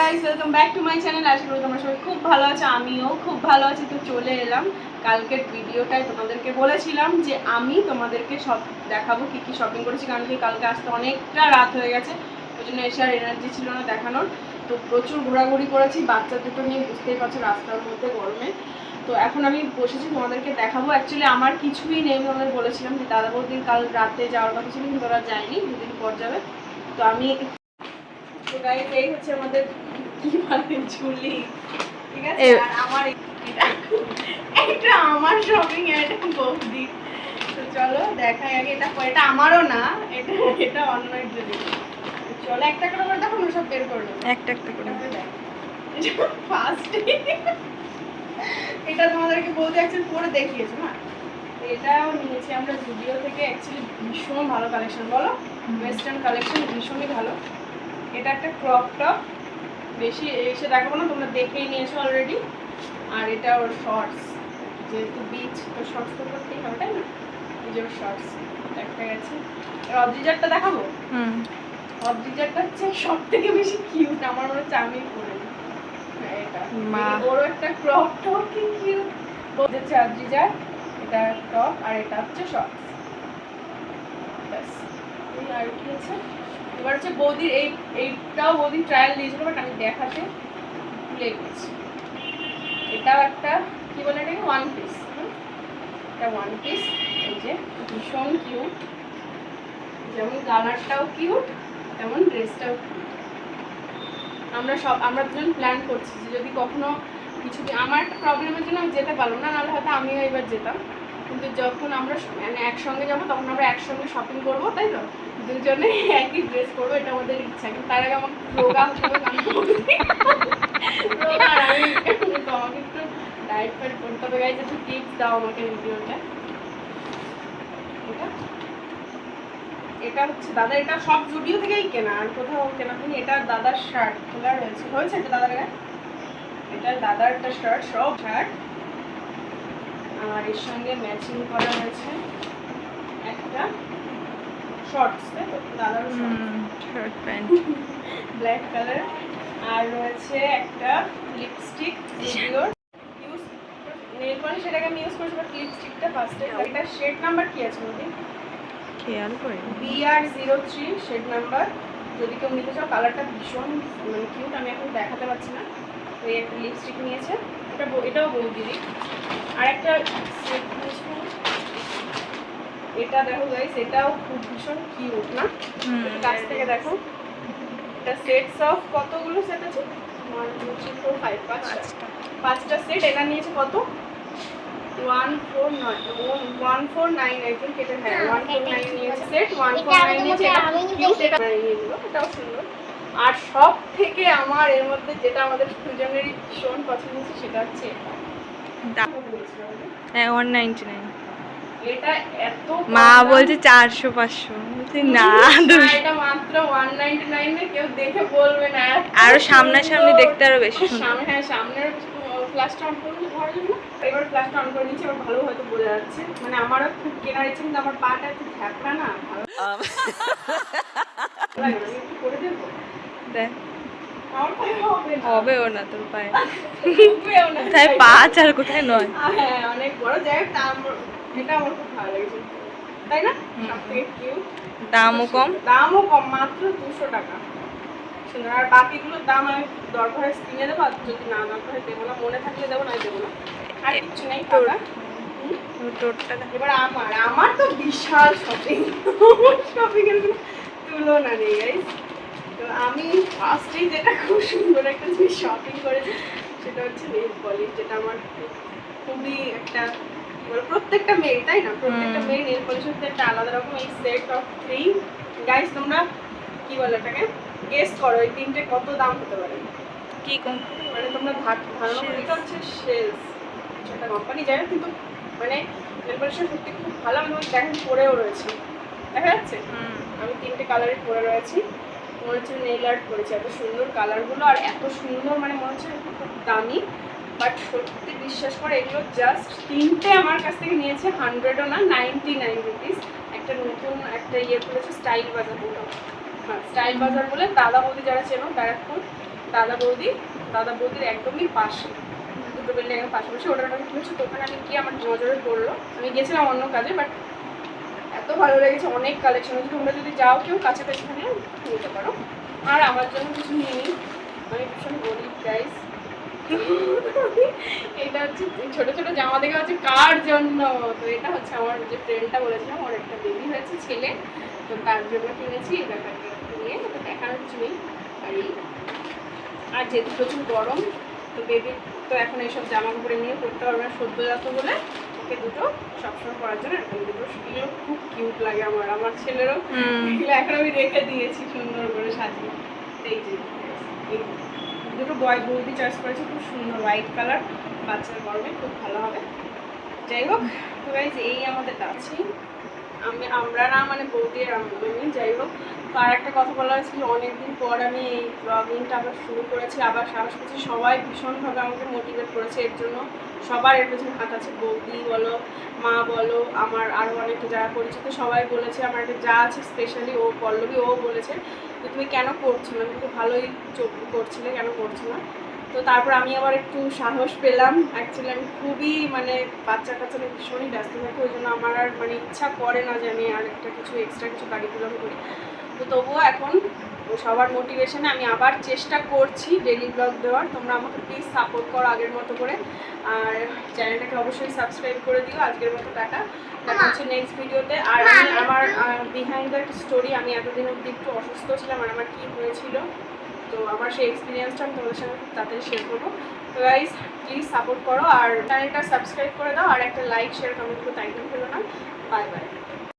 Guys, welcome back to my channel. আশা করি তোমরা সবাই খুব ভালো আছো, আমিও খুব ভালো আছি। তো চলে এলাম কালকের ভিডিওটায়। তোমাদেরকে বলেছিলাম যে আমি তোমাদেরকে সব দেখাবো কি কি শপিং করেছি, কারণ কি কালকে আসতে অনেকটা রাত হয়ে গেছে, ওই জন্য এসে আর এনার্জি ছিল না দেখানোর। তো প্রচুর ঘোরাঘুরি করেছি বাচ্চা দুটো নিয়ে, বুঝতেই পারছো রাস্তার মধ্যে গরমে। তো এখন আমি বসেছি তোমাদেরকে দেখাবো। অ্যাকচুয়ালি আমার কিছুই নেই, আমি বলেছিলাম যে দাদা বৌদির কাল রাতে যাওয়ার কথা ছিল, কিন্তু ওরা যায়নি, দুদিন পর যাবে। তো আমি তো গাইস এই হচ্ছে আমাদের কি বলে ঝুলি, ঠিক আছে। আর আমার এটা আমার শপিং, এটা বৌদি। তো চলো দেখাই আগে। এটা আমারও না, এটা এটা অন্য একজন। চলো একটা করে দেখো না, সব বের করলো একটা একটা করে। ফার্স্ট এটা তোমাদেরকে বলতে অ্যাকচুয়ালি পরে দেখিয়েছো না। এটাও নিয়েছি আমরা জুডিও থেকে। অ্যাকচুয়ালি ভীষণ ভালো কালেকশন, বলো ওয়েস্টার্ন কালেকশন ভীষণই ভালো। এটা একটা ক্রপ টপ, বেশি এসে দেখাবো না, তোমরা দেখেই নিয়েছো অলরেডি। আর এটা ওর শর্টস, যেহেতু বিচ তো শর্টস তো করতেই হবে, তাই না? এই যে ওর শর্টস দেখা গেছে। অদ্রিজারটা দেখাবো। অদ্রিজারটা হচ্ছে সব থেকে বেশি কিউট, আমার মনে হচ্ছে আমি পরে এটা। ওরও একটা ক্রপ টপ, কি কিউট বলছে অদ্রিজার। এটা টপ আর এটা হচ্ছে শর্টস। ব্যাস, আর কি আছে। এবার হচ্ছে বৌদির এইটাও বৌদি ট্রায়াল দিয়েছিল, বাট আমি দেখাতে ভুলে গেছি। এটাও একটা কি বলে এটাকে ওয়ান পিস। এটা ওয়ান পিস, এই যে ভীষণ কিউট, যেমন কালারটাও কিউট তেমন ড্রেসটাও কিউট। আমরা দুজন প্ল্যান করছি যে যদি কখনো কিছু, আমার একটা প্রবলেমের জন্য আমি যেতে পারলাম না, নাহলে হয়তো আমিও এবার যেতাম। কিন্তু যখন আমরা মানে একসঙ্গে যাবো তখন আমরা একসঙ্গে শপিং করবো, তাই তো? দুজনে একই ড্রেস করবো, এটা আমাদের ইচ্ছা। কিন্তু তার আগে আমাকে রোগা হতে হবে, রোগা আর আমি তো আমাকে একটু ডায়েট ফাইট করতে হবে। গাইজ একটু টিপস দাও আমাকে ভিডিওটা। এটা হচ্ছে দাদা, এটা সব জুডিও থেকেই কেনা, আর কোথাও কেনা হয়নি। এটা দাদার শার্ট খোলা হয়েছে এটা দাদার গায়ে। এটা দাদার একটা শার্ট, সব শার্ট। আর এর সঙ্গে ম্যাচিং করা হয়েছে একটা শর্টস, তাই তো? দাদার শার্ট প্যান্ট ব্ল্যাক কালার। আর রয়েছে একটা লিপস্টিক, জুডিওর ইউজ নেল পলিশ, সেটাকে আমি ইউজ করেছি, বাট লিপস্টিকটা ফার্স্টে। এটা শেড নাম্বার কি আছে বলি? খেয়াল করে BR03 শেড নাম্বার, যদি কেউ নিতে চাও। কালারটা ভীষণ মানে কিউট, আমি এখন দেখাতে পারছি না। তো এই একটা লিপস্টিক নিয়েছে, এটাও বৌদিরই। আর একটা সেট নিয়েছে, এটা দেখো গাইস, এটাও খুব ভীষণ কিউট না? কাছ থেকে দেখো। এটা সেটস অফ কতগুলো সেট আছে? 1 2 3 4 5, পাঁচটা সেট। এটা নিয়েছে কত? 149 আই থিংক। এটা হ্যাঁ 149 নিয়েছে সেট, 149 নিয়েছে। এটাও সুন্দর। আর সব থেকে আমার এর মধ্যে যেটা আমাদের দুজনেরই ভীষণ পছন্দ হয়েছে সেটা হচ্ছে এটা। হ্যাঁ 199। এটা এত মা বলছে 400 500, বলছি না এটা মাত্র 199 এ। কেউ দেখে বলবে না। আর সামনাসামনি দেখতে আরো বেশি সুন্দর। হ্যাঁ সামনের ফ্ল্যাশটা অন করুন ঘরের জন্য। এবার ফ্ল্যাশটা অন করে নিচ্ছি, এবার ভালো হয়তো বোঝা যাচ্ছে। মানে আমারও খুব কেনার ইচ্ছে, কিন্তু আমার পাটা একটু ঝাপটা না, ভালো লাগে না। একটু করে দেবো, দেখ হবেও না তোর পায়ে, তাই পা আর কোথায় নয়। হ্যাঁ অনেক বড় জায়গা। এটা আমার খুব ভালো লেগেছে, তাই না? সবথেকে কিউট, দামও কম, মাত্র 200 টাকা। সুন্দর। আর বাকিগুলোর দাম আমি দরকারে স্ক্রিনে দেবো, আর যদি না দরকারে দেবো না, মনে থাকলে দেবো, নাই দেবো না। আর কিছু নেই টাকা। এবার আমার তো বিশাল শপিং, শপিংয়ের কোনো তুলনা নেই গাইস। তো আমি ফার্স্টেই যেটা খুব সুন্দর একটা জিনিস শপিং করেছি সেটা হচ্ছে নেল পলিশ, যেটা আমার খুবই একটা প্রত্যেকটা মেয়ে, তাই না? প্রত্যেকটা মেয়ে নেল পলিশ হচ্ছে একটা আলাদা রকম। এই সেট অফ 3 গাইস, তোমরা কি বলে এটাকে গেস করো, এই তিনটে কত দাম হতে পারে? কি মানে তোমরা ধারণা করো। এটা হচ্ছে শেলস, সেটা কোম্পানি যায়, কিন্তু মানে নেল পলিশটা সত্যি খুব ভালো। আমি তোমাকে দেখেন পরেও রয়েছে, দেখা যাচ্ছে? আমি তিনটে কালারই পরে রয়েছি। মনে হচ্ছে নেল আর্ট করেছি, এত সুন্দর কালারগুলো আর এত সুন্দর, মানে মনে হচ্ছে খুব দামি। বাট সত্যি বিশ্বাস করে, এগুলো জাস্ট তিনটে আমার কাছ থেকে নিয়েছে 100ও না, 99 রুপিস। একটা নতুন একটা ইয়ে করেছে স্টাইল বাজার, হ্যাঁ স্টাইল বাজার বলে, দাদা বৌদি যারা চেনো ব্যারাকপুর, দাদা বৌদির একদমই পাশে, দুটো বিল্ডিং এর পাশাপাশি। ওটা আমি কিনেছি, তো ওখানে আমি গিয়ে আমার নজরে পড়লো। আমি গেছিলাম অন্য কাজে, বাট এত ভালো লেগেছে, অনেক কালেকশন আছে। তোমরা যদি যাও কেউ কাছাকাছি নিয়ে নিতে পারো। আর আমার জন্য কিছু নিয়ে নিই, আমি ভীষণ গরিব গাইস। এটা হচ্ছে ছোট ছোট জামা দেখে হচ্ছে কার জন্য, তো এটা হচ্ছে আমার যে ফ্রেন্ডটা বলেছিলাম ওর একটা বেবি হয়েছে ছেলে, তো তার জন্য কিনেছি। এই ব্যাপারটা নিয়ে তো দেখানোর কিছু নেই। আর যেহেতু প্রচুর গরম, তো বেবি তো এখন এইসব জামা কাপড় নিয়ে পরতে পারবে না, সদ্যজাত বলে ওকে দুটো সবসময় পরার জন্য এরকম দুটো, এগুলো খুব কিউট লাগে আমার ছেলেরও। এগুলো এখন আমি রেখে দিয়েছি সুন্দর করে সাজিয়ে। এই যে এই দুটো বৌদি চয়েস করেছে, খুব সুন্দর হোয়াইট কালার, বাচ্চার গরমে খুব ভালো হবে। যাই হোক, তো গাইজ এই আমাদের আছে, আমরা না মানে বৌদি আর আমি। যাই হোক, তো আর একটা কথা বলা হয়েছিল, অনেকদিন পর আমি এই ব্লগিংটা আবার শুরু করেছি, আবার সাহস পেয়েছি। সবাই ভীষণভাবে আমাকে মোটিভেট করেছে, এর জন্য সবার এর পেছনে হাত আছে। বৌদি বলো, মা বলো, আমার আরও অনেকে যারা পরিচিত সবাই বলেছে। আমার একটা যা আছে স্পেশালি ও পল্লবী, ও বলেছে যে তুমি কেন করছো না, তুমি তো ভালোই করছিলে, কেন করছো না। তো তারপর আমি আবার একটু সাহস পেলাম। অ্যাকচুয়ালি আমি খুবই মানে বাচ্চা কাচ্চা ভীষণই ব্যস্ত থাকি, ওই জন্য আমার আর মানে ইচ্ছা করে না যে আমি আর একটা কিছু এক্সট্রা কিছু কারিকুলাম করি। তো তবুও এখন সবার মোটিভেশনে আমি আবার চেষ্টা করছি ডেলি ব্লগ দেওয়ার। তোমরা আমাকে প্লিজ সাপোর্ট করো আগের মতো করে, আর চ্যানেলটাকে অবশ্যই সাবস্ক্রাইব করে দিও। আজকের মতো টাটা, দেখা হচ্ছে নেক্সট ভিডিওতে। আর আমি আমার বিহাইন্ড দ্য স্টোরি, আমি এতদিন অবধি একটু অসুস্থ ছিলাম, আর আমার কী হয়েছিল, তো আমার সেই এক্সপিরিয়েন্সটা আমি তোমাদের সঙ্গে খুব তাড়াতাড়ি শেয়ার করবো। তো গাইজ প্লিজ সাপোর্ট করো, আর চ্যানেলটা সাবস্ক্রাইব করে দাও, আর একটা লাইক শেয়ার কমেন্ট করতে একদম ভুলো না। Bye bye.